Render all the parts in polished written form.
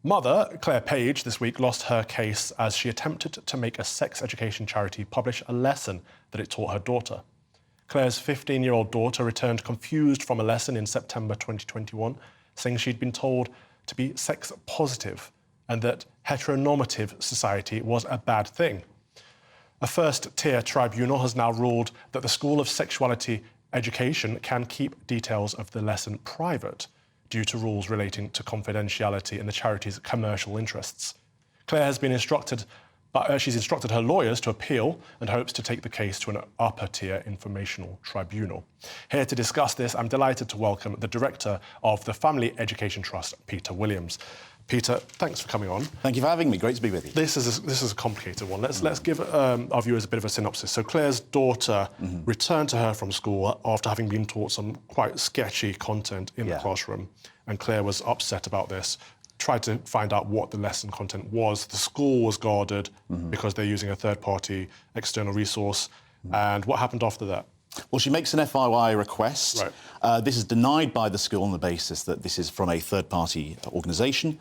Mother, Clare Page, this week lost her case as she attempted to make a sex education charity publish a lesson that it taught her daughter. Clare's 15-year-old daughter returned confused from a lesson in September 2021, saying she'd been told to be sex positive and that heteronormative society was a bad thing. A first-tier tribunal has now ruled that the School of Sexuality Education can keep details of the lesson private due to rules relating to confidentiality and the charity's commercial interests. Clare has been instructed, she's instructed her lawyers to appeal and hopes to take the case to an upper-tier informational tribunal. Here to discuss this, I'm delighted to welcome the Director of the Family Education Trust, Peter Williams. Peter, thanks for coming on. Thank you for having me. Great to be with you. This is a complicated one. Let's give our viewers a bit of a synopsis. So Clare's daughter returned to her from school after having been taught some quite sketchy content in the classroom, and Clare was upset about this, tried to find out what the lesson content was. The school was guarded because they're using a third-party external resource. And what happened after that? Well, she makes an FOI request. Right. This is denied by the school on the basis that this is from a third-party organisation.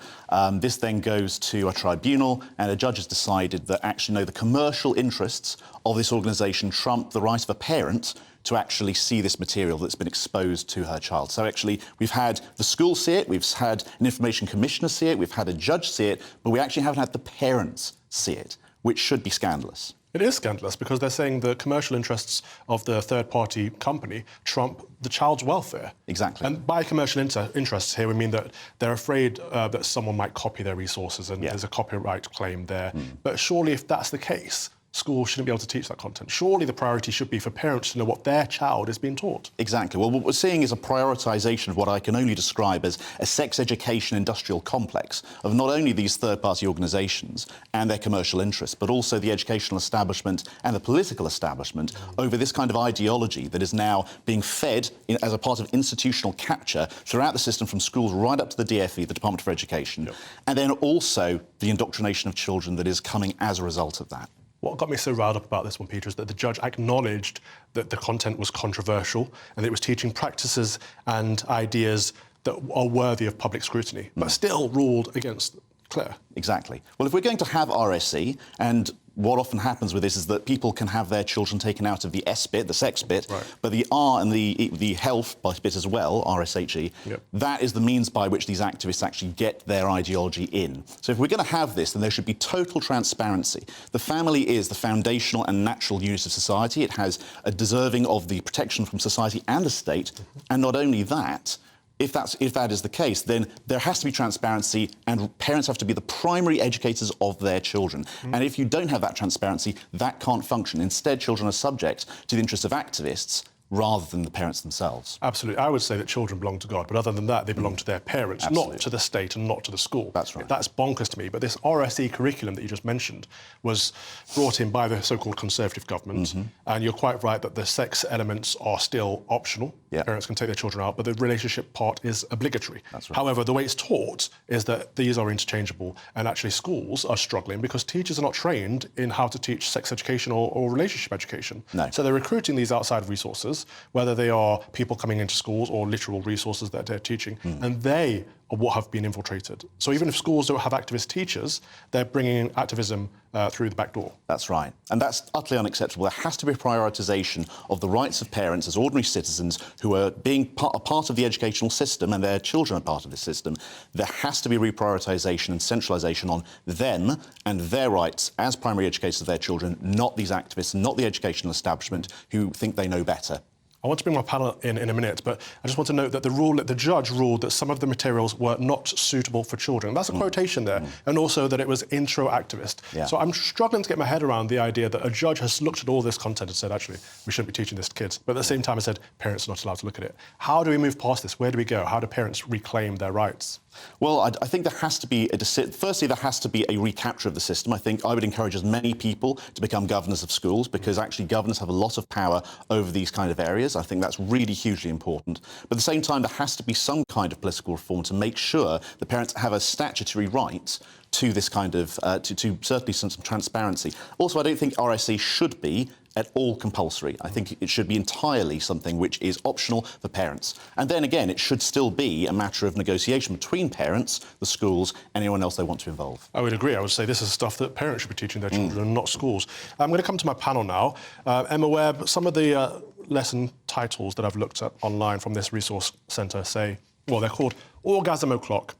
This then goes to a tribunal, and a judge has decided that actually, no, the commercial interests of this organisation trump the right of a parent to actually see this material that's been exposed to her child. So actually, we've had the school see it, we've had an information commissioner see it, we've had a judge see it, but we actually haven't had the parents see it, which should be scandalous. It is scandalous because they're saying the commercial interests of the third-party company trump the child's welfare. Exactly. And by commercial interests here, we mean that they're afraid that someone might copy their resources and there's a copyright claim there. But surely if that's the case, schools shouldn't be able to teach that content. Surely the priority should be for parents to know what their child is being taught. Exactly. Well, what we're seeing is a prioritisation of what I can only describe as a sex education industrial complex of not only these third-party organisations and their commercial interests, but also the educational establishment and the political establishment over this kind of ideology that is now being fed as a part of institutional capture throughout the system, from schools right up to the DfE, the Department for Education, and then also the indoctrination of children that is coming as a result of that. What got me so riled up about this one, Peter, is that the judge acknowledged that the content was controversial and that it was teaching practices and ideas that are worthy of public scrutiny, but still ruled against Clare. Exactly. Well, if we're going to have RSE, and what often happens with this is that people can have their children taken out of the S bit, the sex bit, but the R and the health bit as well, RSHE, that is the means by which these activists actually get their ideology in. So if we're going to have this, then there should be total transparency. The family is the foundational and natural unit of society. It has a deserving of the protection from society and the state, and not only that, if that is the case, then there has to be transparency and parents have to be the primary educators of their children. And if you don't have that transparency, that can't function. Instead, children are subject to the interests of activists rather than the parents themselves. Absolutely. I would say that children belong to God, but other than that, they belong to their parents, not to the state and not to the school. That's right. That's bonkers to me. But this RSE curriculum that you just mentioned was brought in by the so-called Conservative government, and you're quite right that the sex elements are still optional. Parents can take their children out, but the relationship part is obligatory. That's right. However, the way it's taught is that these are interchangeable, and actually schools are struggling because teachers are not trained in how to teach sex education or relationship education. No. So they're recruiting these outside resources, whether they are people coming into schools or literal resources that they're teaching, and they are what have been infiltrated. So even if schools don't have activist teachers, they're bringing activism through the back door. That's right. And that's utterly unacceptable. There has to be a prioritisation of the rights of parents as ordinary citizens who are being a part of the educational system, and their children are part of the system. There has to be reprioritisation and centralisation on them and their rights as primary educators of their children, not these activists, not the educational establishment who think they know better. I want to bring my panel in a minute, but I just want to note that the judge ruled that some of the materials were not suitable for children. That's a quotation there, and also that it was intro-activist. So I'm struggling to get my head around the idea that a judge has looked at all this content and said, actually, we shouldn't be teaching this to kids. But at the same time, I said, parents are not allowed to look at it. How do we move past this? Where do we go? How do parents reclaim their rights? Well, I think there has to be firstly, there has to be a recapture of the system. I think I would encourage as many people to become governors of schools, because actually governors have a lot of power over these kind of areas. areas. I think that's really hugely important. But at the same time, there has to be some kind of political reform to make sure the parents have a statutory right to this kind of, to certainly some transparency. Also, I don't think RSE should be at all compulsory. I think it should be entirely something which is optional for parents. And then again, it should still be a matter of negotiation between parents, the schools, anyone else they want to involve. I would agree. I would say this is stuff that parents should be teaching their children and not schools. I'm going to come to my panel now. Emma Webb, some of the lesson titles that I've looked at online from this resource centre say, well, they're called Orgasm O'Clock,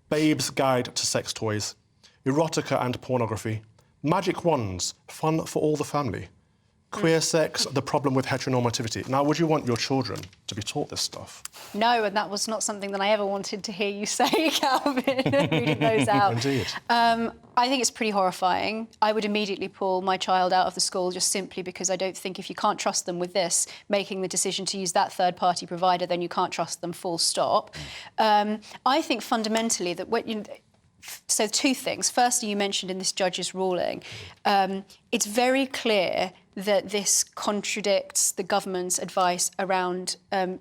Babe's Guide to Sex Toys, Erotica and Pornography, Magic Wands, Fun for All the Family, Queer Sex, The Problem with Heteronormativity. Now, would you want your children to be taught this stuff? No, and that was not something that I ever wanted to hear you say, Calvin, reading those out. Indeed. I think it's pretty horrifying. I would immediately pull my child out of the school just simply because I don't think if you can't trust them with this, making the decision to use that third-party provider, then you can't trust them, full stop. I think fundamentally that so two things. Firstly, you mentioned in this judge's ruling, it's very clear that this contradicts the government's advice around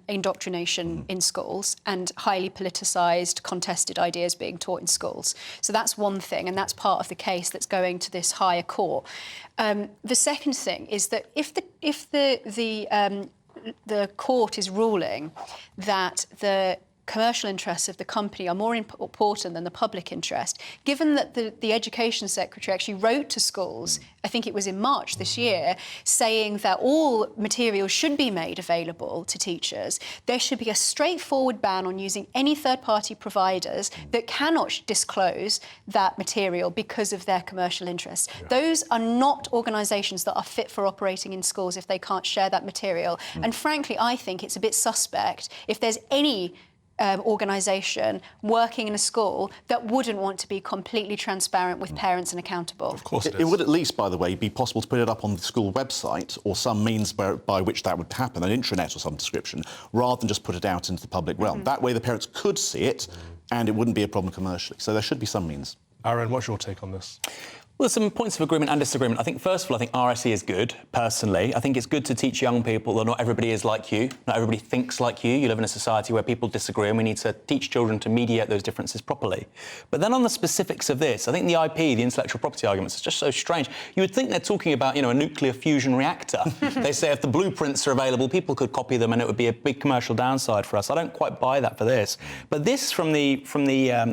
indoctrination in schools and highly politicised, contested ideas being taught in schools. So that's one thing, and that's part of the case that's going to this higher court. The second thing is that if the court is ruling that the commercial interests of the company are more important than the public interest, given that the Education Secretary actually wrote to schools, I think it was in March this year, saying that all materials should be made available to teachers, there should be a straightforward ban on using any third-party providers that cannot disclose that material because of their commercial interests. Yeah. Those are not organisations that are fit for operating in schools if they can't share that material. And frankly, I think it's a bit suspect if there's any organisation working in a school that wouldn't want to be completely transparent with parents and accountable. Of course it would at least, by the way, be possible to put it up on the school website or some means by which that would happen, an intranet or some description, rather than just put it out into the public realm. That way the parents could see it and it wouldn't be a problem commercially. So there should be some means. Aaron, what's your take on this? Well, there's some points of agreement and disagreement. I think, first of all, I think RSE is good, personally. I think it's good to teach young people that not everybody is like you, not everybody thinks like you. You live in a society where people disagree, and we need to teach children to mediate those differences properly. But then on the specifics of this, I think the IP, the intellectual property arguments, is just so strange. You would think they're talking about, a nuclear fusion reactor. They say if the blueprints are available, people could copy them and it would be a big commercial downside for us. I don't quite buy that for this. But this, from the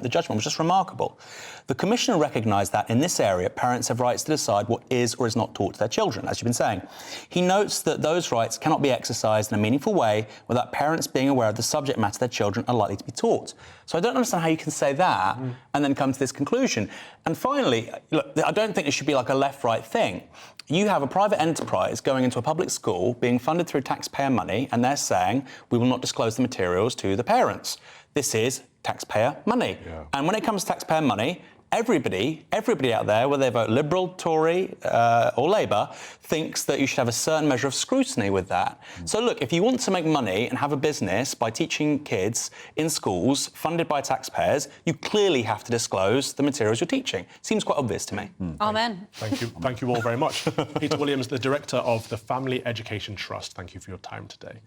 judgment, was just remarkable. The Commissioner recognised that in this area, parents have rights to decide what is or is not taught to their children, as you've been saying. He notes that those rights cannot be exercised in a meaningful way without parents being aware of the subject matter their children are likely to be taught. So I don't understand how you can say that and then come to this conclusion. And finally, look, I don't think it should be like a left-right thing. You have a private enterprise going into a public school being funded through taxpayer money, and they're saying, we will not disclose the materials to the parents. This is taxpayer money. Yeah. And when it comes to taxpayer money, everybody out there, whether they vote Liberal, Tory or Labour, thinks that you should have a certain measure of scrutiny with that. So look, if you want to make money and have a business by teaching kids in schools funded by taxpayers, you clearly have to disclose the materials you're teaching. Seems quite obvious to me. Amen. Thank you all very much. Peter Williams, the Director of the Family Education Trust, thank you for your time today.